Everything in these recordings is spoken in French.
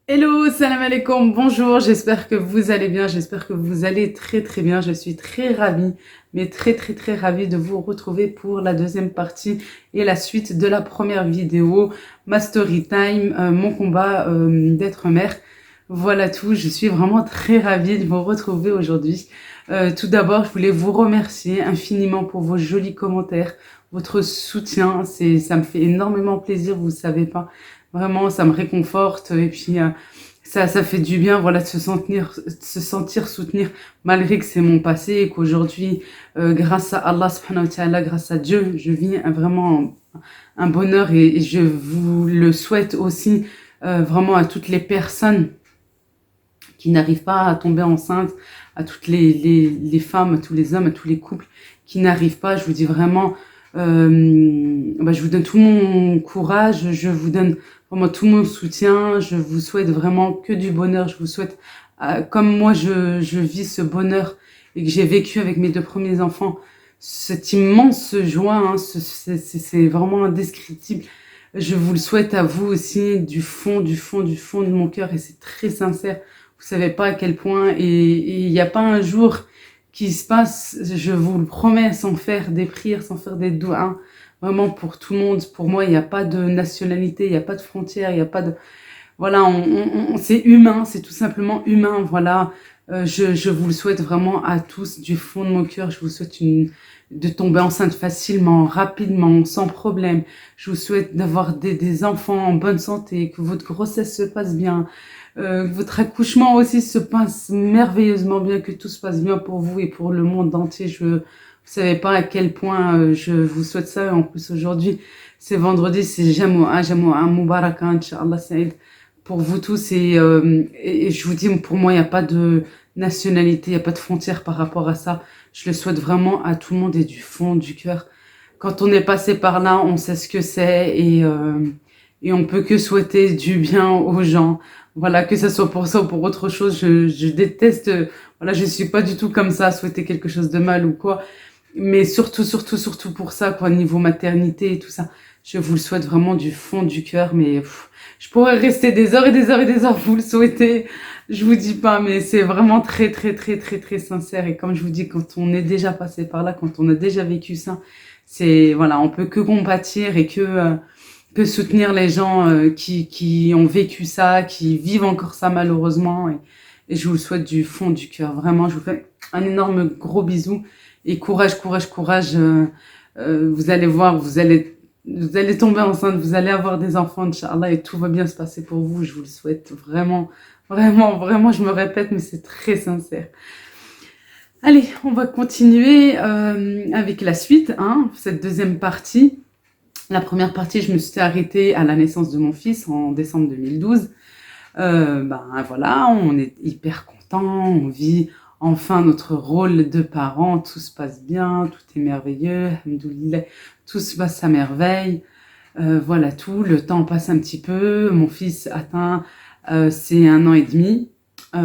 Hello, salam alaikum, bonjour, j'espère que vous allez bien, j'espère que vous allez très très bien. Je suis très ravie, mais très ravie de vous retrouver pour la deuxième partie et la suite de la première vidéo, ma story time, mon combat d'être mère. Voilà tout, je suis vraiment très ravie de vous retrouver aujourd'hui. Tout d'abord, je voulais vous remercier infiniment pour vos jolis commentaires, votre soutien, ça me fait énormément plaisir, vous savez pas. Vraiment, ça me réconforte et puis ça fait du bien, voilà, de se sentir soutenir malgré que c'est mon passé et qu'aujourd'hui, grâce à Allah subhanahu wa ta'ala, grâce à Dieu, je vis vraiment un bonheur et je vous le souhaite aussi vraiment à toutes les personnes qui n'arrivent pas à tomber enceinte, à toutes les femmes, à tous les hommes, à tous les couples qui n'arrivent pas. Je vous dis vraiment, je vous donne tout mon courage, je vous donne vraiment tout mon soutien. Je vous souhaite vraiment que du bonheur. Je vous souhaite, comme moi je vis ce bonheur et que j'ai vécu avec mes deux premiers enfants, cette immense joie, hein, c'est vraiment indescriptible. Je vous le souhaite à vous aussi du fond de mon cœur et c'est très sincère. Vous savez pas à quel point et il n'y a pas un jour qui se passe, je vous le promets, sans faire des prières, sans faire des doigts, hein, vraiment pour tout le monde. Pour moi, il n'y a pas de nationalité, il n'y a pas de frontières, il n'y a pas de... Voilà, c'est humain, c'est tout simplement humain, voilà. Je vous le souhaite vraiment à tous du fond de mon cœur. Je vous souhaite de tomber enceinte facilement, rapidement, sans problème. Je vous souhaite d'avoir des enfants en bonne santé, que votre grossesse se passe bien, que votre accouchement aussi se passe merveilleusement bien, que tout se passe bien pour vous et pour le monde entier. Vous savez pas à quel point je vous souhaite ça. En plus, aujourd'hui, c'est vendredi, c'est Jamoua Moubarak, Inch'Allah Saïd pour vous tous et je vous dis, pour moi, il n'y a pas de nationalité, il n'y a pas de frontière par rapport à ça. Je le souhaite vraiment à tout le monde et du fond du cœur. Quand on est passé par là, on sait ce que c'est et on peut que souhaiter du bien aux gens. Voilà, que ce soit pour ça ou pour autre chose, je déteste, voilà, je suis pas du tout comme ça, à souhaiter quelque chose de mal ou quoi. Mais surtout pour ça, quoi, niveau maternité et tout ça. Je vous le souhaite vraiment du fond du cœur, mais je pourrais rester des heures et des heures et des heures, vous le souhaitez. Je vous dis pas, mais c'est vraiment très sincère. Et comme je vous dis, quand on est déjà passé par là, quand on a déjà vécu ça, voilà, on peut que compatir et que soutenir les gens qui ont vécu ça, qui vivent encore ça malheureusement. Et je vous le souhaite du fond du cœur. Vraiment, je vous fais un énorme gros bisou. Et courage. Vous allez voir, vous allez tomber enceinte, vous allez avoir des enfants, Inch'Allah, et tout va bien se passer pour vous. Je vous le souhaite vraiment. Je me répète, mais c'est très sincère. Allez, on va continuer avec la suite, hein, cette deuxième partie. La première partie, je me suis arrêtée à la naissance de mon fils en décembre 2012. Voilà, on est hyper content, on vit enfin notre rôle de parent, tout se passe bien, tout est merveilleux, alhamdoulilah, tout se passe à merveille. Voilà tout, le temps passe un petit peu, mon fils atteint ses 1 an et demi. Et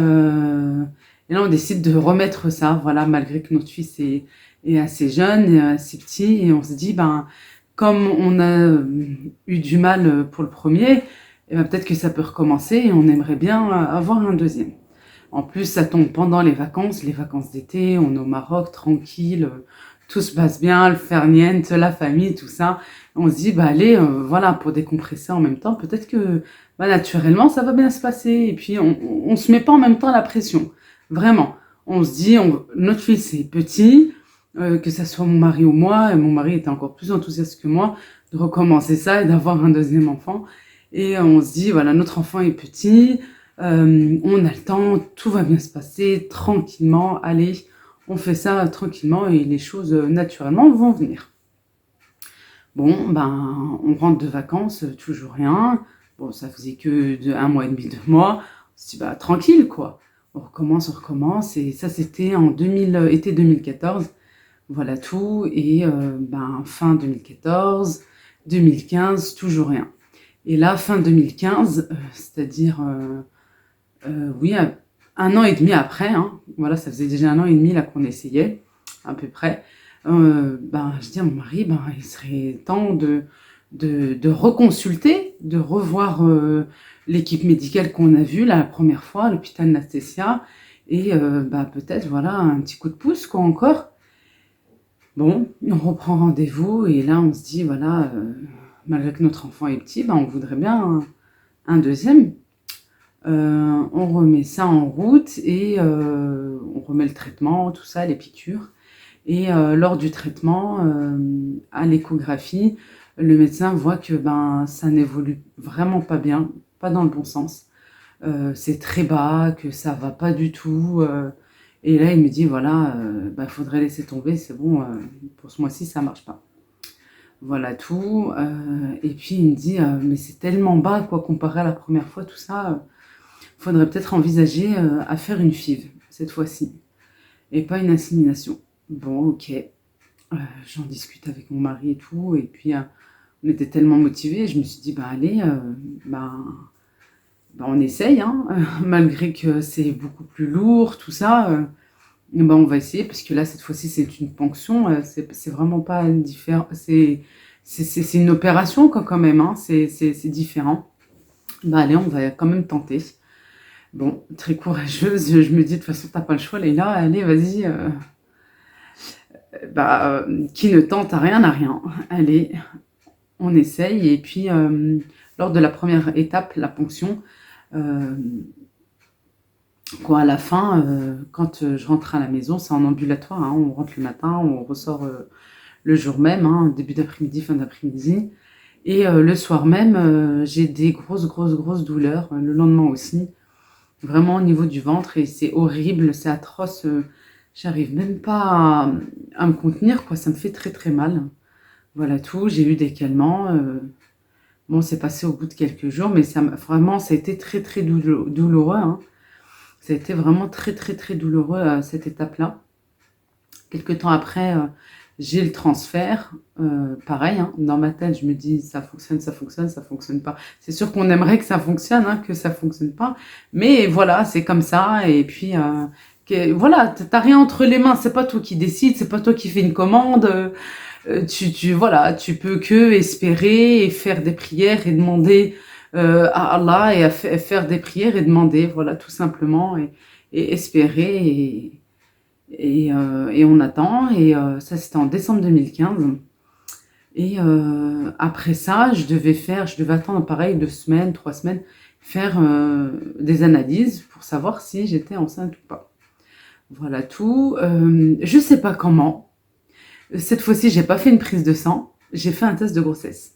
là, on décide de remettre ça, voilà, malgré que notre fils est assez jeune et assez petit. Et on se dit, comme on a eu du mal pour le premier, peut-être que ça peut recommencer et on aimerait bien avoir un deuxième. En plus, ça tombe pendant les vacances d'été, on est au Maroc, tranquille, tout se passe bien, le farniente, la famille, tout ça. On se dit, allez, voilà, pour décompresser en même temps, peut-être que naturellement, ça va bien se passer. Et puis, on se met pas en même temps la pression. Vraiment. On se dit, notre fils est petit, que ça soit mon mari ou moi, et mon mari était encore plus enthousiaste que moi, de recommencer ça et d'avoir un deuxième enfant. Et on se dit, voilà, notre enfant est petit, on a le temps, tout va bien se passer tranquillement. Allez, on fait ça tranquillement et les choses naturellement vont venir. Bon, on rentre de vacances, toujours rien. Bon, ça faisait que 1 mois et demi, 2 mois. On se dit, tranquille, quoi. On recommence. Et ça, c'était en été 2014. Voilà tout. Et fin 2014, 2015, toujours rien. Et là, fin 2015, c'est-à-dire, oui, 1 an et demi après, hein, voilà, ça faisait déjà 1 an et demi là qu'on essayait, à peu près. Je dis à mon mari, il serait temps de reconsulter, de revoir l'équipe médicale qu'on a vue la première fois, l'hôpital Nastésia, et peut-être, voilà, un petit coup de pouce, quoi, encore. Bon, on reprend rendez-vous, et là, on se dit, voilà, malgré que notre enfant est petit, on voudrait bien un deuxième. On remet ça en route, et on remet le traitement, tout ça, les piqûres. Et lors du traitement, à l'échographie, le médecin voit que ça n'évolue vraiment pas bien, pas dans le bon sens. C'est très bas, que ça va pas du tout. Et là, il me dit, voilà, faudrait laisser tomber, c'est bon, pour ce mois-ci, ça marche pas. Voilà tout. Et puis, il me dit, mais c'est tellement bas, quoi, comparé à la première fois, tout ça. Faudrait peut-être envisager à faire une FIV, cette fois-ci, et pas une insémination. Bon, ok. J'en discute avec mon mari et tout, et puis on était tellement motivés, je me suis dit, allez, on essaye, hein, malgré que c'est beaucoup plus lourd, tout ça, on va essayer, parce que là, cette fois-ci, c'est une ponction, c'est vraiment pas différent, c'est une opération, quoi, quand même, hein, c'est différent. Allez, on va quand même tenter. Bon, très courageuse, je me dis, de toute façon, t'as pas le choix, Leïla, allez, vas-y, qui ne tente à rien n'a rien. Allez, on essaye. Et puis, lors de la première étape, la ponction, à la fin, quand je rentre à la maison, c'est en ambulatoire, hein, on rentre le matin, on ressort le jour même, hein, début d'après-midi, fin d'après-midi. Et le soir même, j'ai des grosses douleurs, le lendemain aussi, vraiment au niveau du ventre, et c'est horrible, c'est atroce. J'arrive même pas à me contenir, quoi. Ça me fait très mal. Voilà tout. J'ai eu des calmants. Bon, c'est passé au bout de quelques jours, mais ça a été très douloureux. Hein. Ça a été vraiment très douloureux, cette étape-là. Quelques temps après, j'ai le transfert. Pareil, hein, dans ma tête, je me dis, ça fonctionne pas. C'est sûr qu'on aimerait que ça fonctionne, hein, que ça fonctionne pas. Mais voilà, c'est comme ça. Et puis... voilà, t'as rien entre les mains, c'est pas toi qui décides, c'est pas toi qui fais une commande, voilà, tu peux que espérer et faire des prières et demander à Allah et faire des prières et demander, voilà, tout simplement, et espérer, et on attend, et ça c'était en décembre 2015, et après ça, je devais attendre pareil 2 semaines, 3 semaines, faire des analyses pour savoir si j'étais enceinte ou pas. Voilà tout. Je sais pas comment. Cette fois-ci, j'ai pas fait une prise de sang. J'ai fait un test de grossesse.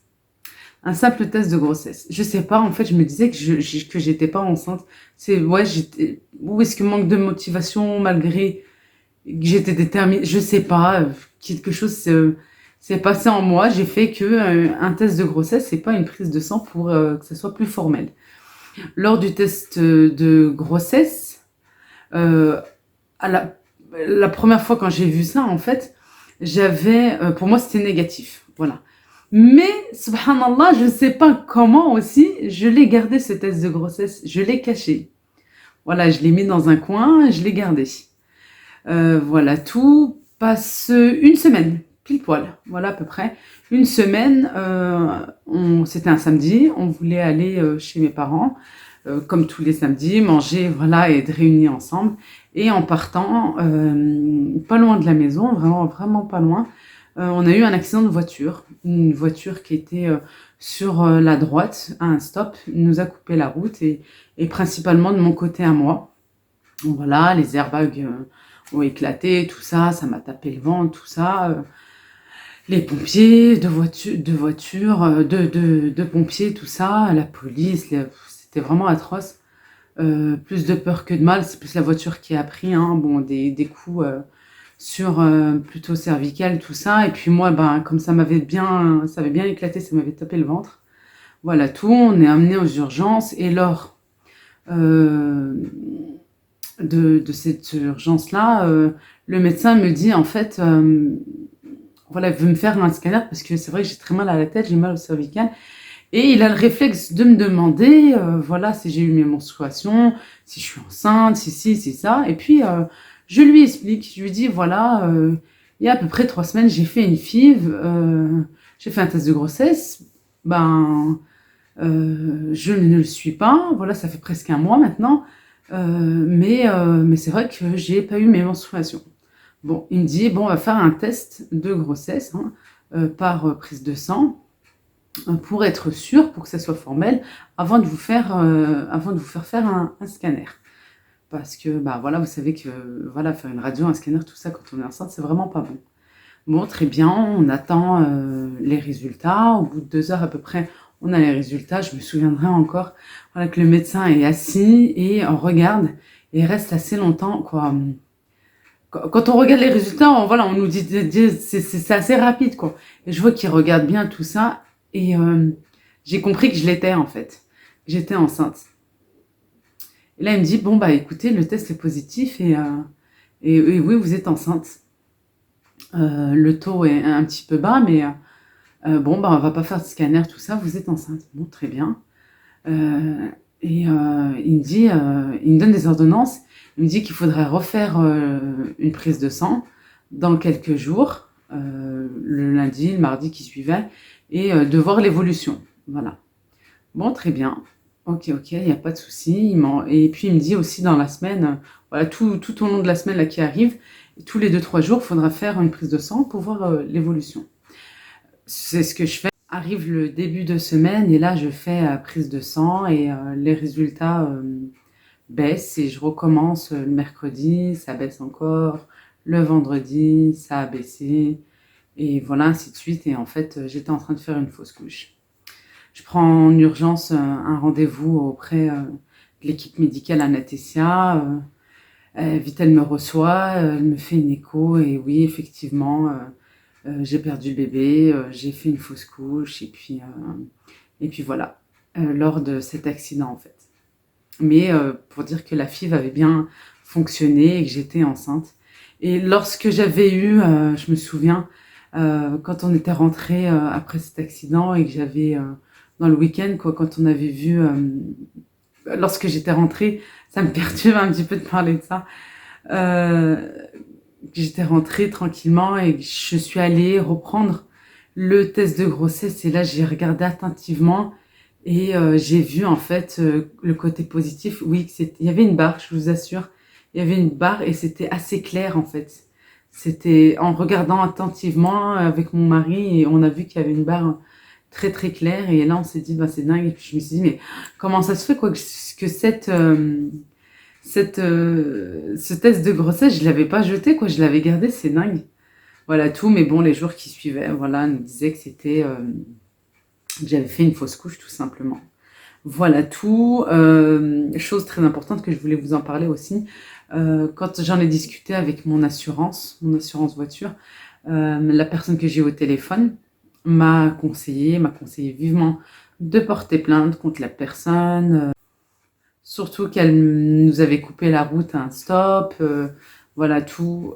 Un simple test de grossesse. Je sais pas, en fait, je me disais que j'étais pas enceinte. Ou est-ce que manque de motivation malgré que j'étais déterminée? Je sais pas. Quelque chose s'est passé en moi. J'ai fait que un test de grossesse, c'est pas une prise de sang pour que ça soit plus formel. Lors du test de grossesse, la première fois quand j'ai vu ça, en fait, pour moi, c'était négatif. Voilà. Mais, subhanallah, je ne sais pas comment aussi, je l'ai gardé ce test de grossesse, je l'ai caché. Voilà, je l'ai mis dans un coin, je l'ai gardé. Voilà, tout passe une semaine, pile poil, voilà à peu près. Une semaine, c'était un samedi, on voulait aller chez mes parents, comme tous les samedis, manger, voilà, et être réunis ensemble. Et en partant, pas loin de la maison, vraiment pas loin, on a eu un accident de voiture. Une voiture qui était sur la droite, à un stop, nous a coupé la route, et principalement de mon côté à moi. Voilà, les airbags ont éclaté, tout ça, ça m'a tapé le ventre, tout ça. Les pompiers, de pompiers, tout ça, la police, c'était vraiment atroce. Plus de peur que de mal, c'est plus la voiture qui a pris, hein, bon, des coups sur plutôt cervical, tout ça. Et puis moi, comme ça avait bien éclaté, ça m'avait tapé le ventre. Voilà tout, on est amené aux urgences, et lors de cette urgence-là, le médecin me dit, en fait, voilà, il veut me faire un scanner, parce que c'est vrai que j'ai très mal à la tête, j'ai mal au cervical. Et il a le réflexe de me demander, voilà, si j'ai eu mes menstruations, si je suis enceinte, si ça. Et puis, je lui explique, je lui dis, voilà, il y a à peu près 3 semaines, j'ai fait une FIV, j'ai fait un test de grossesse. ben, je ne le suis pas. Voilà, ça fait presque un mois maintenant. Mais c'est vrai que j'ai pas eu mes menstruations. Bon, il me dit, bon, on va faire un test de grossesse hein, par prise de sang pour être sûr, pour que ça soit formel, avant de vous faire faire un scanner. Parce que, bah voilà, vous savez que voilà, faire une radio, un scanner, tout ça, quand on est enceinte, c'est vraiment pas bon. Bon, très bien, on attend les résultats. Au bout de 2 heures à peu près, on a les résultats. Je me souviendrai encore voilà, que le médecin est assis et on regarde et reste assez longtemps, quoi. Quand on regarde les résultats, voilà, on nous dit, c'est assez rapide, quoi. Et je vois qu'il regarde bien tout ça et j'ai compris que je l'étais, en fait. J'étais enceinte. Et là, il me dit, bon, bah écoutez, le test est positif et oui, vous êtes enceinte. Le taux est un petit peu bas, mais bon, bah on va pas faire de scanner, tout ça, vous êtes enceinte. Bon, très bien. Il me dit, il me donne des ordonnances. Il me dit qu'il faudrait refaire une prise de sang dans quelques jours, le lundi, le mardi qui suivait, et de voir l'évolution. Voilà. Bon, très bien. Ok, il n'y a pas de souci. Et puis il me dit aussi dans la semaine, voilà, tout au long de la semaine là, qui arrive, tous les 2-3 jours, il faudra faire une prise de sang pour voir l'évolution. C'est ce que je fais. Arrive le début de semaine et là, je fais prise de sang et les résultats baissent et je recommence le mercredi, ça baisse encore. Le vendredi, ça a baissé. Et voilà, ainsi de suite. Et en fait, j'étais en train de faire une fausse couche. Je prends en urgence un rendez-vous auprès de l'équipe médicale à Natessia. Vite, elle me reçoit, elle me fait une écho et oui, effectivement, j'ai perdu le bébé, j'ai fait une fausse couche et puis voilà, lors de cet accident en fait. Mais pour dire que la FIV avait bien fonctionné et que j'étais enceinte. Et lorsque j'avais eu, je me souviens, quand on était rentré après cet accident et que j'avais dans le week-end, quoi, quand on avait vu, lorsque j'étais rentrée, ça me perturbe un petit peu de parler de ça. J'étais rentrée tranquillement et je suis allée reprendre le test de grossesse et là j'ai regardé attentivement et j'ai vu en fait le côté positif. Oui, il y avait une barre, je vous assure, il y avait une barre et c'était assez clair en fait. C'était en regardant attentivement avec mon mari et on a vu qu'il y avait une barre très très claire et là on s'est dit bah c'est dingue et puis je me suis dit mais comment ça se fait quoi que ce test de grossesse je l'avais pas jeté quoi, je l'avais gardé, c'est dingue. Voilà tout, mais bon les jours qui suivaient voilà nous disaient que c'était que j'avais fait une fausse couche tout simplement. Voilà tout. Chose très importante que je voulais vous en parler aussi. Quand j'en ai discuté avec mon assurance voiture, la personne que j'ai au téléphone m'a conseillé vivement de porter plainte contre la personne. Surtout qu'elle nous avait coupé la route à un stop. Voilà tout.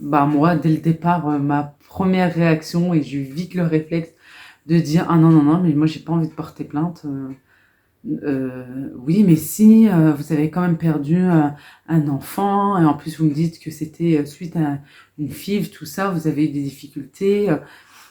Bah moi, dès le départ, ma première réaction, et j'ai eu vite le réflexe de dire ah non non non mais moi j'ai pas envie de porter plainte. Oui, mais si, vous avez quand même perdu un enfant, et en plus vous me dites que c'était suite à une FIV, tout ça, vous avez eu des difficultés.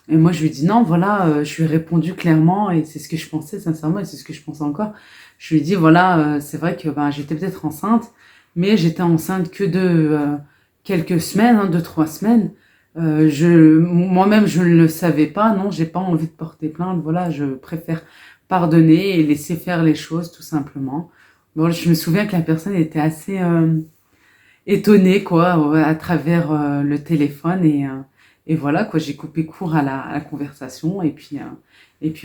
Et moi je lui dis non, voilà, je lui ai répondu clairement, et c'est ce que je pensais sincèrement, et c'est ce que je pense encore. Je lui ai dit voilà, c'est vrai que ben, j'étais peut-être enceinte, mais j'étais enceinte que de quelques semaines, hein, 2-3 semaines. Moi-même je ne le savais pas, non, j'ai pas envie de porter plainte, voilà, je préfère pardonner et laisser faire les choses tout simplement. Bon, je me souviens que la personne était assez étonnée quoi à travers le téléphone et voilà quoi, j'ai coupé court à la conversation et puis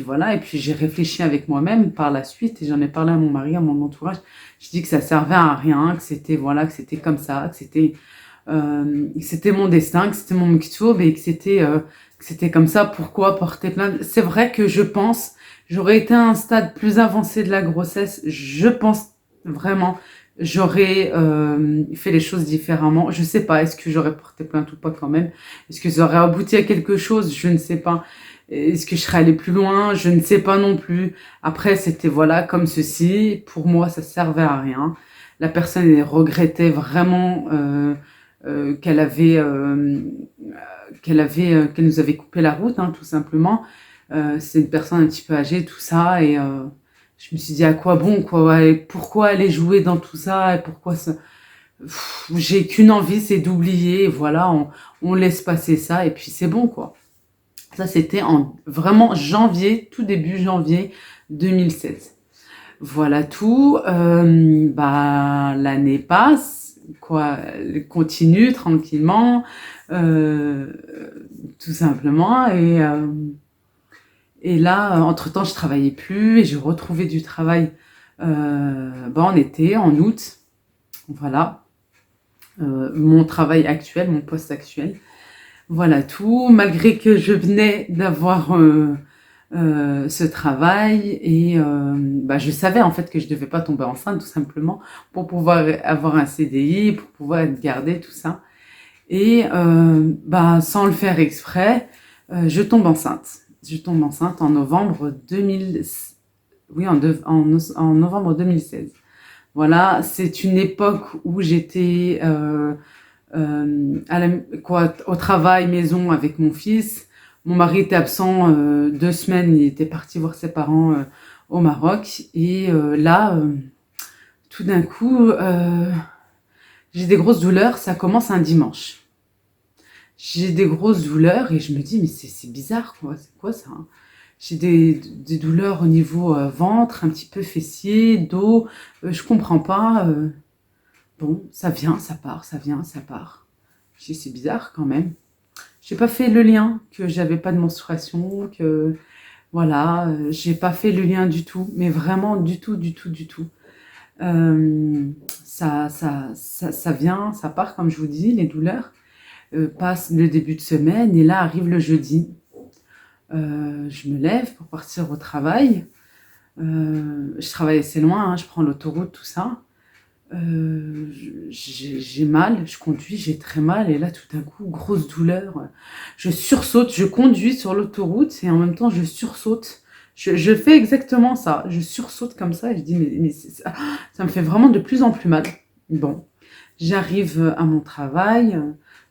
voilà et puis j'ai réfléchi avec moi-même par la suite et j'en ai parlé à mon mari, à mon entourage. Je dis que ça servait à rien, que c'était voilà, que c'était comme ça, que c'était mon destin, que c'était mon miktoub et que c'était comme ça. Pourquoi porter plainte? C'est vrai que je pense j'aurais été à un stade plus avancé de la grossesse, je pense vraiment, j'aurais fait les choses différemment. Je sais pas, est-ce que j'aurais porté plainte ou pas quand même? Est-ce que ça aurait abouti à quelque chose? Je ne sais pas. Est-ce que je serais allée plus loin? Je ne sais pas non plus. Après, c'était voilà, comme ceci. Pour moi, ça servait à rien. La personne elle regrettait vraiment qu'elle nous avait coupé la route, hein, tout simplement. C'est une personne un petit peu âgée, tout ça, et je me suis dit à quoi bon, quoi, et pourquoi aller jouer dans tout ça, et pourquoi ça... J'ai qu'une envie, c'est d'oublier, voilà, on laisse passer ça, et puis c'est bon, quoi. Ça, c'était en vraiment janvier, tout début janvier 2016. Voilà tout. L'année passe, quoi, elle continue tranquillement, euh, tout simplement. Et là, entre-temps, je travaillais plus et j'ai retrouvé du travail en été, en août. Voilà, mon travail actuel, mon poste actuel. Voilà tout. Malgré que je venais d'avoir ce travail et je savais en fait que je devais pas tomber enceinte tout simplement pour pouvoir avoir un CDI, pour pouvoir être gardée, tout ça. Et sans le faire exprès, je tombe enceinte. Je tombe enceinte en novembre 2000, oui, en novembre 2016. Voilà, c'est une époque où j'étais au travail, maison avec mon fils. Mon mari était absent 2 semaines, il était parti voir ses parents au Maroc. Et tout d'un coup, j'ai des grosses douleurs, ça commence un dimanche. J'ai des grosses douleurs et je me dis, mais c'est bizarre, quoi. C'est quoi ça, hein? J'ai des douleurs au niveau ventre, un petit peu fessier, dos. Je comprends pas. Bon, ça vient, ça part, ça vient, ça part. Je dis, c'est bizarre quand même. J'ai pas fait le lien que j'avais pas de menstruation, que voilà, j'ai pas fait le lien du tout, mais vraiment du tout, du tout, du tout. Ça vient, ça part, comme je vous dis, les douleurs. Passe le début de semaine et là arrive le jeudi. Je me lève pour partir au travail. Je travaille assez loin, hein, je prends l'autoroute, tout ça. J'ai mal, je conduis, j'ai très mal et là tout d'un coup, grosse douleur. Je sursaute, je conduis sur l'autoroute et en même temps je sursaute. Je fais exactement ça, je sursaute comme ça et je dis mais ça me fait vraiment de plus en plus mal. Bon, j'arrive à mon travail,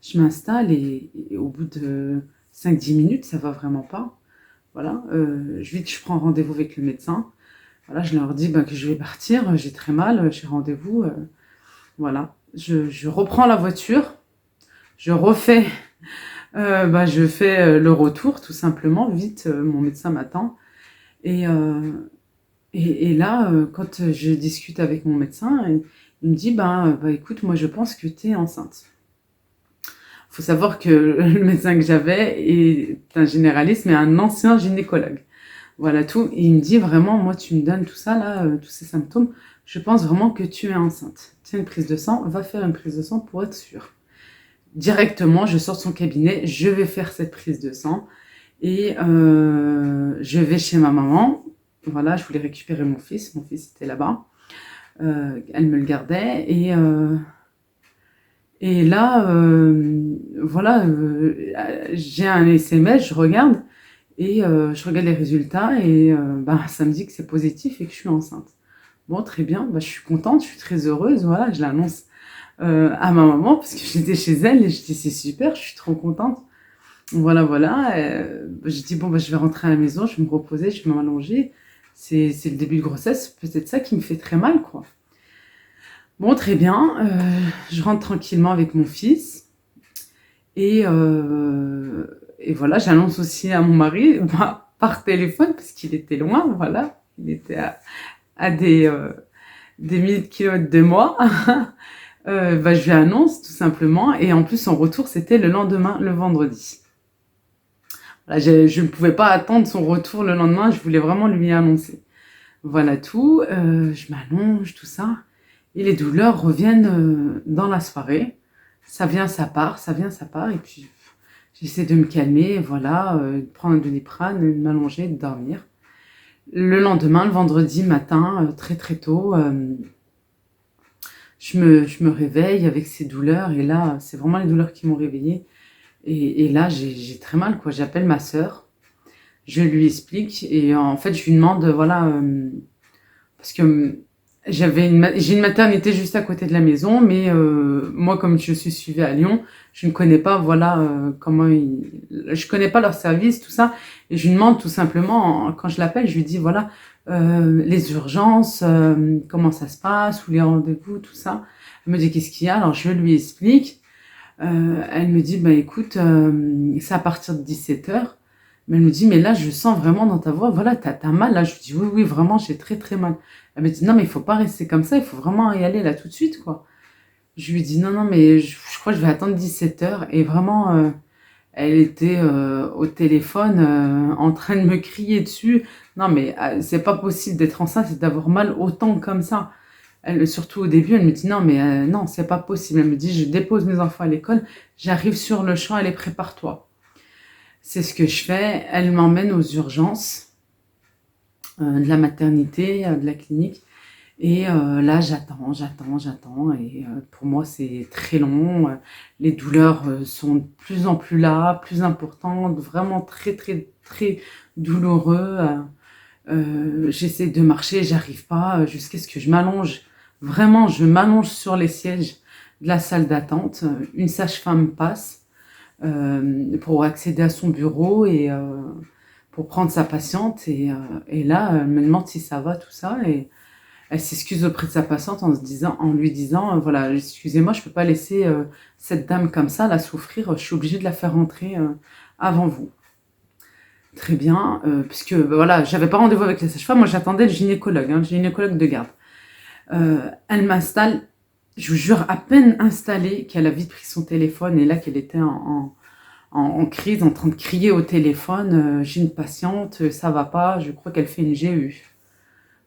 je m'installe et au bout de 5-10 minutes, ça va vraiment pas. Voilà, je prends rendez-vous avec le médecin. Voilà, je leur dis que je vais partir, j'ai très mal, j'ai rendez-vous. Voilà, je reprends la voiture, je refais, je fais le retour tout simplement, vite, mon médecin m'attend. Et, là, quand je discute avec mon médecin, il me dit, écoute, moi je pense que tu es enceinte. Il faut savoir que le médecin que j'avais est un généraliste, mais un ancien gynécologue. Voilà tout. Et il me dit vraiment, moi, tu me donnes tout ça, là, tous ces symptômes. Je pense vraiment que tu es enceinte. Tiens, une prise de sang, va faire une prise de sang pour être sûr. Directement, je sors de son cabinet, je vais faire cette prise de sang. Et je vais chez ma maman. Voilà, je voulais récupérer mon fils. Mon fils était là-bas. Elle me le gardait. Et là, voilà, j'ai un SMS, je regarde. Et je regarde les résultats et ça me dit que c'est positif et que je suis enceinte. Bon, très bien, je suis contente, je suis très heureuse, voilà, je l'annonce à ma maman parce que j'étais chez elle et je dis c'est super, je suis trop contente. Voilà, voilà. Je dis je vais rentrer à la maison, je vais me reposer, je vais m'allonger. C'est le début de grossesse, peut-être ça qui me fait très mal, quoi. Bon, très bien, je rentre tranquillement avec mon fils et voilà, j'annonce aussi à mon mari par téléphone, parce qu'il était loin, voilà. Il était à des milliers de kilomètres de moi. Je lui annonce tout simplement. Et en plus, son retour, c'était le lendemain, le vendredi. Voilà, je ne pouvais pas attendre son retour le lendemain. Je voulais vraiment lui annoncer. Voilà tout. Je m'allonge, tout ça. Et les douleurs reviennent dans la soirée. Ça vient, ça part, ça vient, ça part. Et puis... j'essaie de me calmer, voilà, de prendre un Doliprane, de m'allonger, de dormir. Le lendemain, le vendredi matin, très très tôt, je me réveille avec ces douleurs. Et là, c'est vraiment les douleurs qui m'ont réveillée. Et là, j'ai très mal, quoi. J'appelle ma sœur, je lui explique. Et en fait, je lui demande, voilà, parce que J'ai une maternité juste à côté de la maison, mais moi, comme je suis suivie à Lyon, je ne connais pas, voilà, je connais pas leur service, tout ça. Et je lui demande tout simplement, quand je l'appelle, je lui dis, voilà, les urgences, comment ça se passe, ou les rendez-vous, tout ça. Elle me dit, qu'est-ce qu'il y a? Alors, je lui explique. Elle me dit, bah écoute, c'est à partir de 17h. Mais elle me dit, mais là, je sens vraiment dans ta voix, voilà, t'as mal. Là, je lui dis, oui, oui, vraiment, j'ai très, très mal. Elle me dit, non, mais il faut pas rester comme ça, il faut vraiment y aller là tout de suite, quoi. Je lui dis, non, non, mais je crois que je vais attendre 17h. Et vraiment, elle était au téléphone en train de me crier dessus. Non, mais c'est pas possible d'être enceinte et d'avoir mal autant comme ça. Surtout au début, elle me dit, non, mais non, c'est pas possible. Elle me dit, je dépose mes enfants à l'école, j'arrive sur le champ, allez, prépare-toi. C'est ce que je fais. Elle m'emmène aux urgences de la maternité, de la clinique. Et là, j'attends. Et pour moi, c'est très long. Les douleurs sont de plus en plus là, plus importantes, vraiment très, très, très douloureux. J'essaie de marcher, j'arrive pas, jusqu'à ce que je m'allonge. Vraiment, je m'allonge sur les sièges de la salle d'attente. Une sage-femme passe pour accéder à son bureau et pour prendre sa patiente. Et là, elle me demande si ça va, tout ça. Et elle s'excuse auprès de sa patiente en lui disant, voilà, excusez-moi, je peux pas laisser cette dame comme ça, la souffrir, je suis obligée de la faire rentrer avant vous. Très bien, puisque voilà, j'avais pas rendez-vous avec la sage-femme, moi j'attendais le gynécologue de garde. Elle m'installe, je vous jure, à peine installée, qu'elle a vite pris son téléphone et là qu'elle était en crise, en train de crier au téléphone, j'ai une patiente, ça va pas, je crois qu'elle fait une GU.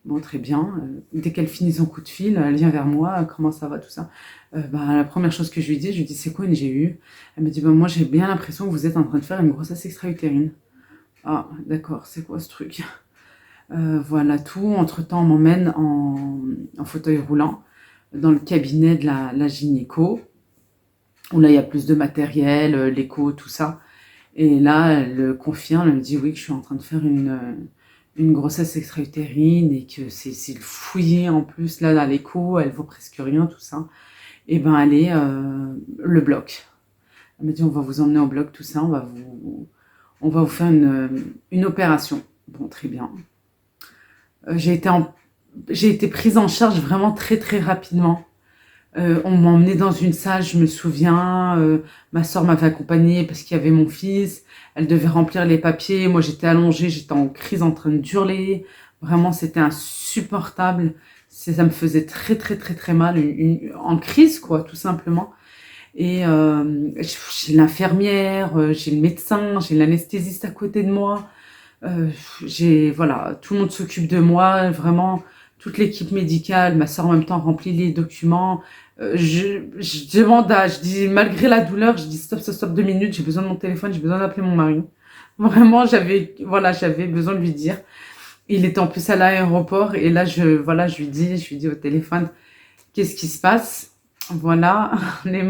Bon, très bien. Dès qu'elle finit son coup de fil, elle vient vers moi. Comment ça va, tout ça? La première chose que je lui dis, c'est quoi une GU? Elle me dit, moi, j'ai bien l'impression que vous êtes en train de faire une grossesse extra-utérine. Ah, d'accord, c'est quoi ce truc? Voilà tout. Entre-temps, on m'emmène en fauteuil roulant dans le cabinet de la gynéco, où là, il y a plus de matériel, l'écho, tout ça. Et là, elle confirme, elle me dit, oui, que je suis en train de faire une grossesse extra-utérine et que c'est le fouillé en plus, là, à l'écho, elle vaut presque rien, tout ça. Et ben, allez, le bloc. Elle me dit, on va vous emmener au bloc, tout ça, on va vous faire une opération. Bon, très bien. J'ai été prise en charge vraiment très, très rapidement. On m'a emmenée dans une salle, je me souviens, ma soeur m'avait accompagnée parce qu'il y avait mon fils, elle devait remplir les papiers, moi j'étais allongée, j'étais en crise en train de hurler, vraiment c'était insupportable, ça me faisait très très très très mal, en crise quoi, tout simplement. Et j'ai l'infirmière, j'ai le médecin, j'ai l'anesthésiste à côté de moi, voilà, tout le monde s'occupe de moi, vraiment, toute l'équipe médicale, ma soeur en même temps remplit les documents. Je demande je dis, malgré la douleur, je dis stop, stop, stop, 2 minutes, j'ai besoin de mon téléphone, j'ai besoin d'appeler mon mari. Vraiment, j'avais besoin de lui dire. Il était en plus à l'aéroport et là, je lui dis au téléphone, qu'est-ce qui se passe? Voilà, les,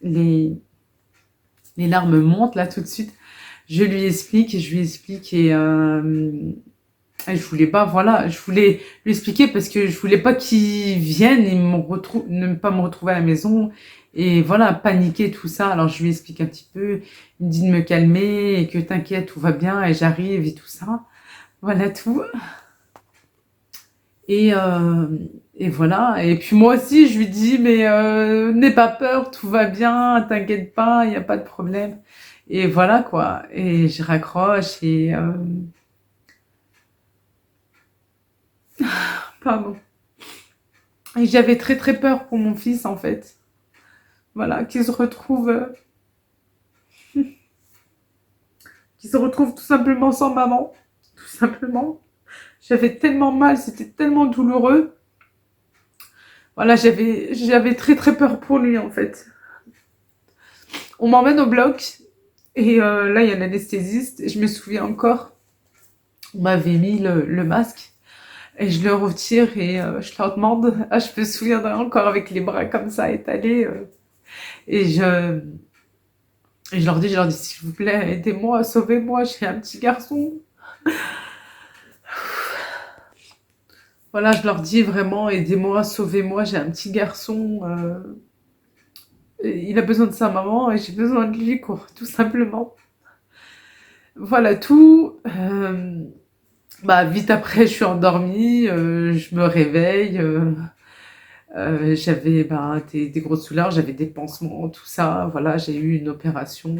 les larmes montent là tout de suite. Je lui explique et je voulais pas, voilà, je voulais lui expliquer parce que je voulais pas qu'il vienne et ne pas me retrouver à la maison et voilà, paniquer tout ça. Alors je lui explique un petit peu, il me dit de me calmer et que t'inquiète, tout va bien et j'arrive et tout ça. Voilà tout. Et, euh, et voilà. Et puis moi aussi, je lui dis, mais n'aie pas peur, tout va bien, t'inquiète pas, il n'y a pas de problème. Et voilà quoi. Et je raccroche et pardon. Et j'avais très très peur pour mon fils en fait. Voilà, qu'il se retrouve tout simplement sans maman. Tout simplement. J'avais tellement mal, c'était tellement douloureux. Voilà, j'avais très très peur pour lui en fait. On m'emmène au bloc et là il y a l'anesthésiste. Je me souviens encore, on m'avait mis le masque et je le retire et je leur demande, je me souviendrai encore avec les bras comme ça étalés et je leur dis, s'il vous plaît, aidez-moi, sauvez-moi, j'ai un petit garçon. Voilà, je leur dis vraiment, aidez-moi, sauvez-moi, j'ai un petit garçon, il a besoin de sa maman et j'ai besoin de lui, quoi, tout simplement. Voilà tout. Bah, vite après, je suis endormie, je me réveille. J'avais bah, des grosses douleurs, j'avais des pansements, tout ça. Voilà, j'ai eu une opération.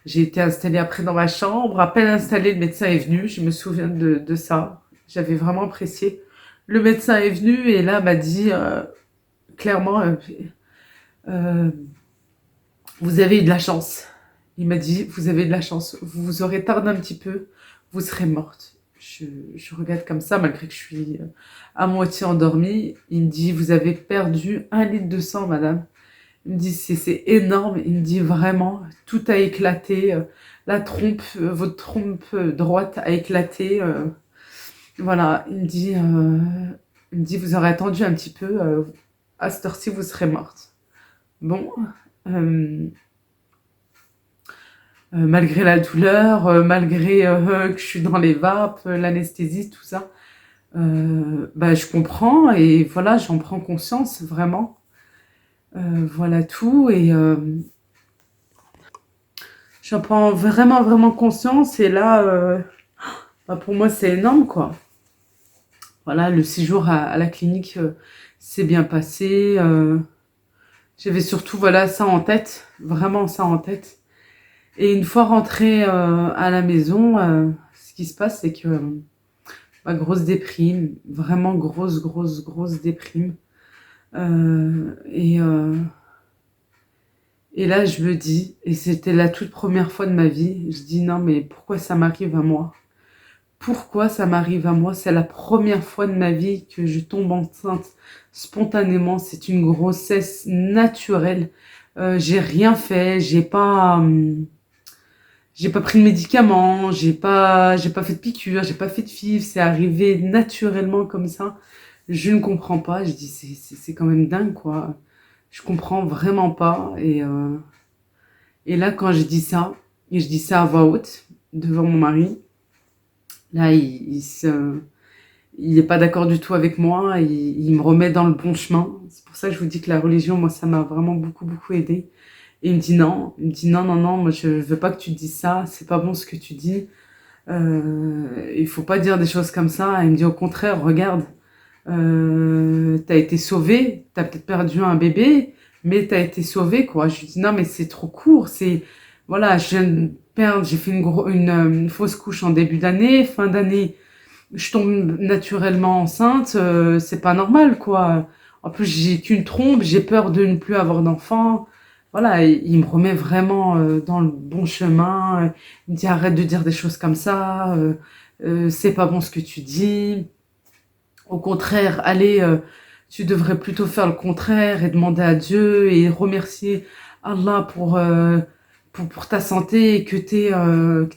J'ai été installée après dans ma chambre. À peine installée, le médecin est venu. Je me souviens de ça. J'avais vraiment apprécié. Le médecin est venu et là m'a dit clairement, euh, vous avez eu de la chance. Il m'a dit, vous avez de la chance. Vous aurez tardé un petit peu, vous serez morte. Je regarde comme ça, malgré que je suis à moitié endormie. Il me dit, vous avez perdu 1 litre de sang, madame. Il me dit, c'est énorme. Il me dit, vraiment, tout a éclaté. La trompe, votre trompe droite a éclaté. Voilà, il me dit, vous aurez attendu un petit peu. À cette heure-ci, vous serez morte. Bon, euh, malgré la douleur, malgré que je suis dans les vapes, l'anesthésie, tout ça, bah, je comprends et voilà, j'en prends conscience vraiment. Voilà tout et j'en prends vraiment, vraiment conscience et là, bah, pour moi, c'est énorme quoi. Voilà, le séjour à la clinique s'est bien passé. J'avais surtout voilà ça en tête, vraiment ça en tête. Et une fois rentrée à la maison, ce qui se passe, c'est que ma grosse déprime, vraiment grosse, grosse, grosse déprime. Euh, et, euh, et là, je me dis, et c'était la toute première fois de ma vie, je dis non, mais pourquoi ça m'arrive à moi? Pourquoi ça m'arrive à moi? C'est la première fois de ma vie que je tombe enceinte spontanément. C'est une grossesse naturelle. J'ai rien fait, j'ai pas pris de médicaments, j'ai pas fait de piqûres, j'ai pas fait de FIV, c'est arrivé naturellement comme ça. Je ne comprends pas, je dis c'est quand même dingue quoi. Je comprends vraiment pas et là quand je dis ça, et je dis ça à voix haute devant mon mari, là il est pas d'accord du tout avec moi, il me remet dans le bon chemin. C'est pour ça que je vous dis que la religion, moi ça m'a vraiment beaucoup beaucoup aidé. Et il me dit non, il me dit non non non, moi je veux pas que tu te dises ça, c'est pas bon ce que tu dis. Il faut pas dire des choses comme ça. Elle me dit au contraire, regarde, t'as été sauvé, t'as peut-être perdu un bébé, mais t'as été sauvé, quoi. Je lui dis non, mais c'est trop court. Voilà, je viens de perdre, j'ai fait une fausse couche en début d'année, fin d'année, je tombe naturellement enceinte, c'est pas normal, quoi. En plus, j'ai qu'une trompe, j'ai peur de ne plus avoir d'enfant. Voilà, il me remet vraiment dans le bon chemin. Il me dit arrête de dire des choses comme ça, c'est pas bon ce que tu dis. Au contraire, allez, tu devrais plutôt faire le contraire et demander à Dieu et remercier Allah pour ta santé et que t'es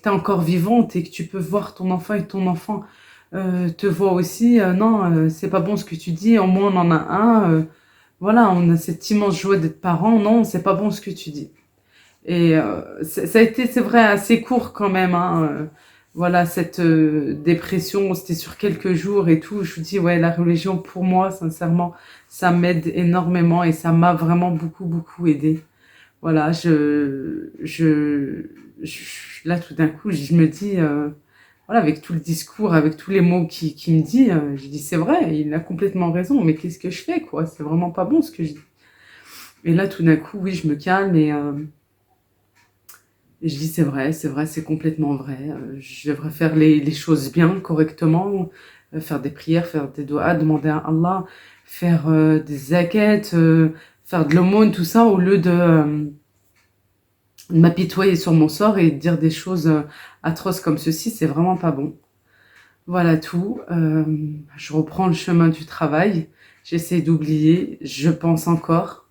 encore vivante et que tu peux voir ton enfant et ton enfant te voit aussi. Non, c'est pas bon ce que tu dis, au moins on en a un. Voilà, on a cette immense joie d'être parents. Non, c'est pas bon ce que tu dis. Et ça a été, c'est vrai, assez court quand même. Hein, voilà, cette dépression, c'était sur quelques jours et tout. Je vous dis, ouais, la religion, pour moi, sincèrement, ça m'aide énormément et ça m'a vraiment beaucoup, beaucoup aidé. Voilà, là, tout d'un coup, je me dis, voilà, avec tout le discours, avec tous les mots qu'il me dit, je dis, c'est vrai, il a complètement raison, mais qu'est-ce que je fais, quoi? C'est vraiment pas bon ce que je dis. Et là, tout d'un coup, oui, je me calme et je dis c'est vrai, c'est complètement vrai. Je devrais faire les choses bien, correctement, faire des prières, faire des doigts, demander à Allah, faire des zakats, faire de l'aumône, tout ça, au lieu de m'apitoyer sur mon sort et de dire des choses atroces comme ceci, c'est vraiment pas bon. Voilà tout. Je reprends le chemin du travail. J'essaie d'oublier. Je pense encore.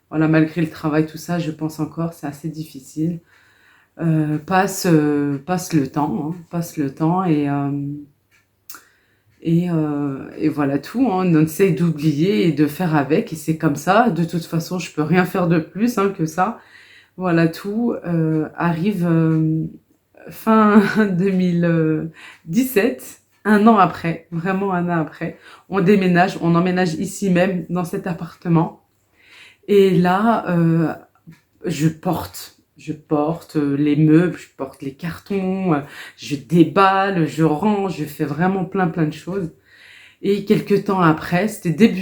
Voilà, malgré le travail, tout ça, je pense encore. C'est assez difficile. Passe le temps, hein, passe le temps et voilà tout. Hein, on essaye d'oublier et de faire avec et c'est comme ça. De toute façon, je peux rien faire de plus hein, que ça. Voilà tout. Arrive fin 2017. un an après, vraiment un an après, on déménage, on emménage ici même, dans cet appartement. Et là, je porte les meubles, je porte les cartons, je déballe, je range, je fais vraiment plein de choses. Et quelques temps après, c'était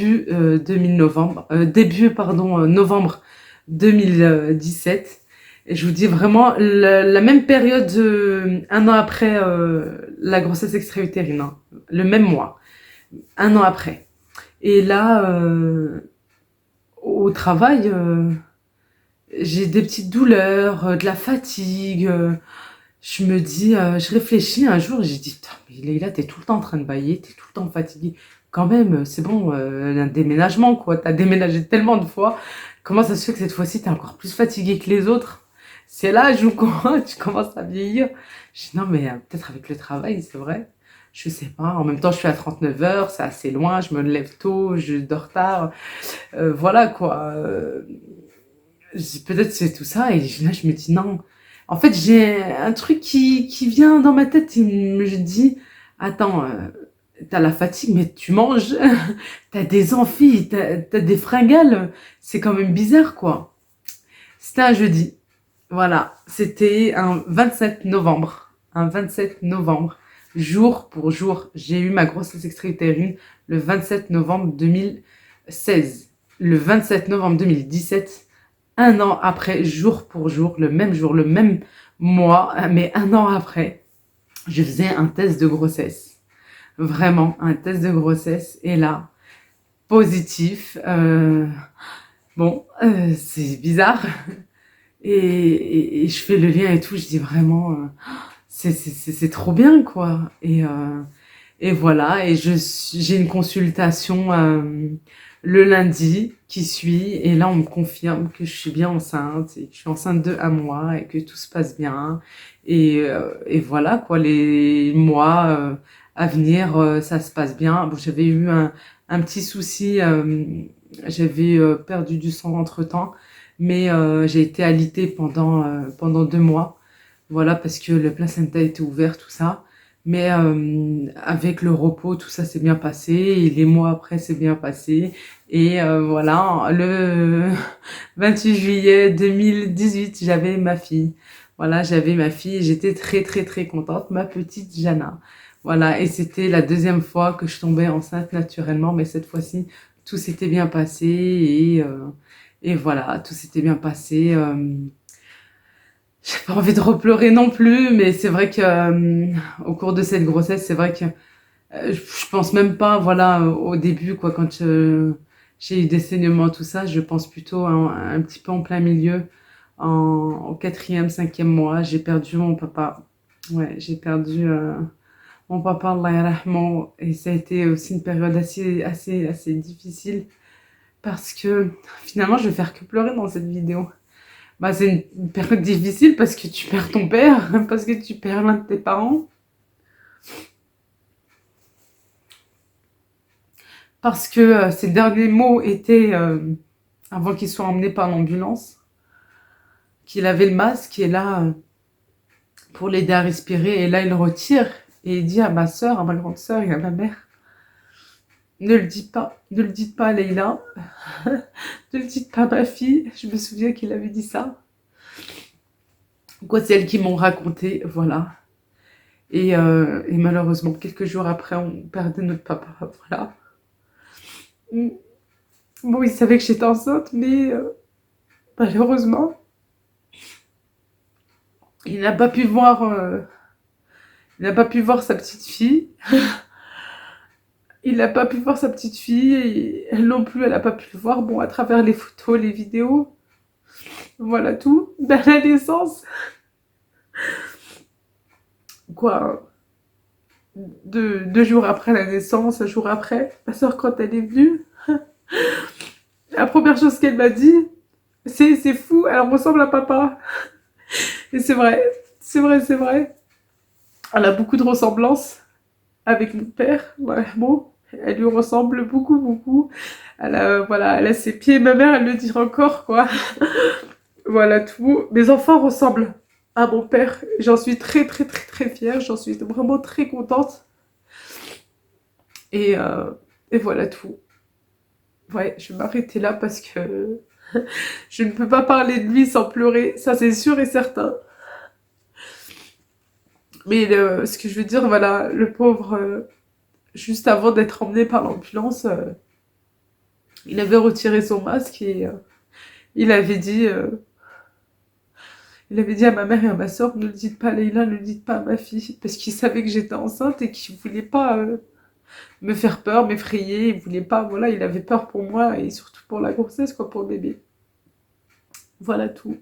novembre 2017. Et je vous dis vraiment la même période, un an après la grossesse extra-utérine, hein, le même mois, un an après. Et là, au travail, j'ai des petites douleurs, de la fatigue. Je réfléchis un jour, j'ai dit, putain, mais Leïla, t'es tout le temps en train de bailler, t'es tout le temps fatiguée. Quand même, c'est bon, un déménagement, quoi. T'as déménagé tellement de fois. Comment ça se fait que cette fois-ci, t'es encore plus fatiguée que les autres? C'est l'âge où quoi, tu commences à vieillir. Je dis, non, mais peut-être avec le travail, c'est vrai. Je sais pas. En même temps, je suis à 39 heures, c'est assez loin, je me lève tôt, je dors tard. Voilà, quoi. Peut-être c'est tout ça. Et là, je me dis, non. En fait, j'ai un truc qui vient dans ma tête. Je dis, attends, t'as la fatigue, mais tu manges. T'as des amphis, t'as des fringales. C'est quand même bizarre, quoi. C'était un jeudi. Voilà. C'était un 27 novembre. Un 27 novembre. Jour pour jour. J'ai eu ma grossesse extra-utérine le 27 novembre 2016. Le 27 novembre 2017, un an après, jour pour jour, le même mois, mais un an après, je faisais un test de grossesse. Vraiment, un test de grossesse. Et là, positif. Bon, c'est bizarre. Et je fais le lien et tout. Je dis vraiment, c'est trop bien, quoi. Et voilà. Et j'ai une consultation le lundi qui suit. Et là, on me confirme que je suis bien enceinte. Et que je suis enceinte de 1 mois. Et que tout se passe bien. Et voilà, quoi. Les mois à venir, ça se passe bien. Bon, j'avais eu un petit souci. J'avais perdu du sang entre-temps. Mais j'ai été alitée pendant 2 mois. Voilà, parce que le placenta était ouvert, tout ça. Mais avec le repos, tout ça s'est bien passé. Et les mois après, c'est bien passé. Et voilà, le 28 juillet 2018, j'avais ma fille. Voilà, j'avais ma fille et j'étais très contente, ma petite Jana. Voilà, et c'était la deuxième fois que je tombais enceinte naturellement, mais cette fois-ci, tout s'était bien passé et voilà, tout s'était bien passé. J'ai pas envie de replorer non plus, mais c'est vrai que au cours de cette grossesse, c'est vrai que je pense même pas, voilà, au début, quoi, quand j'ai eu des saignements, tout ça, je pense plutôt un petit peu en plein milieu, au quatrième, cinquième mois, j'ai perdu mon papa. Ouais, j'ai perdu mon papa, Allah yarahmou, et ça a été aussi une période assez difficile parce que finalement, je vais faire que pleurer dans cette vidéo. Bah, c'est une période difficile parce que tu perds ton père, parce que tu perds l'un de tes parents, parce que ses derniers mots étaient, avant qu'il soit emmené par l'ambulance, qu'il avait le masque et là, pour l'aider à respirer, et là, il le retire et il dit à ma soeur, à ma grande soeur et à ma mère, ne le dites pas, ne le dites pas à Leïla, ne le dites pas à ma fille. Je me souviens qu'il avait dit ça. Quoi, c'est elles qui m'ont raconté, voilà. Et malheureusement, quelques jours après, on perdait notre papa, voilà. Bon, il savait que j'étais enceinte, mais malheureusement, il n'a pas pu voir, il n'a pas pu voir sa petite fille. Il n'a pas pu voir sa petite fille, et elle non plus, elle n'a pas pu le voir. Bon, à travers les photos, les vidéos, voilà tout. Ben, la naissance, quoi, 2 jours après la naissance, un jour après, ma soeur, quand elle est venue, la première chose qu'elle m'a dit, c'est fou, elle ressemble à papa. Et c'est vrai, c'est vrai, c'est vrai. Elle a beaucoup de ressemblances avec mon père. Ouais, bon, elle lui ressemble beaucoup. Voilà, elle a ses pieds. Ma mère, elle le dit encore, quoi. Voilà tout. Mes enfants ressemblent à mon père. J'en suis très fière. J'en suis vraiment très contente. Et voilà tout. Ouais, je vais m'arrêter là parce que je ne peux pas parler de lui sans pleurer, ça c'est sûr et certain. Mais ce que je veux dire, voilà, le pauvre, juste avant d'être emmené par l'ambulance, il avait retiré son masque et il avait dit, il avait dit à ma mère et à ma soeur, ne le dites pas à Leïla, ne le dites pas à ma fille, parce qu'il savait que j'étais enceinte et qu'il voulait pas me faire peur, m'effrayer, il voulait pas, voilà, il avait peur pour moi et surtout pour la grossesse, quoi, pour le bébé. Voilà tout.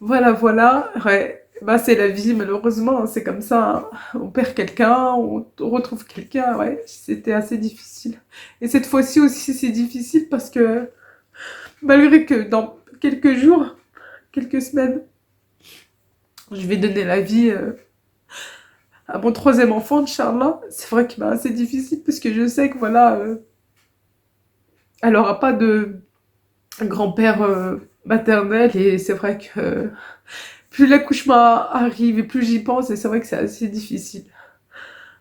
Voilà, voilà, ouais. Bah, c'est la vie, malheureusement, hein, c'est comme ça, hein. On perd quelqu'un, on retrouve quelqu'un, ouais, c'était assez difficile. Et cette fois-ci aussi, c'est difficile parce que, malgré que dans quelques jours, quelques semaines, je vais donner la vie à mon troisième enfant, Inch'Allah, c'est vrai que bah, c'est difficile parce que je sais que, voilà, elle aura pas de grand-père maternel et c'est vrai que plus l'accouchement arrive et plus j'y pense et c'est vrai que c'est assez difficile.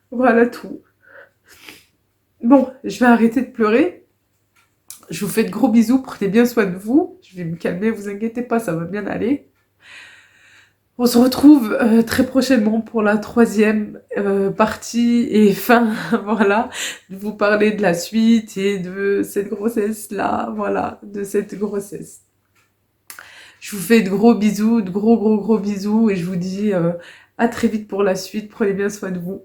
Voilà tout. Bon, je vais arrêter de pleurer. Je vous fais de gros bisous, prenez bien soin de vous. Je vais me calmer, vous inquiétez pas, ça va bien aller. On se retrouve très prochainement pour la troisième partie et fin, voilà, de vous parler de la suite et de cette grossesse-là, voilà, de cette grossesse. Je vous fais de gros bisous, de gros bisous et je vous dis à très vite pour la suite. Prenez bien soin de vous.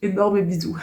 Énormes bisous.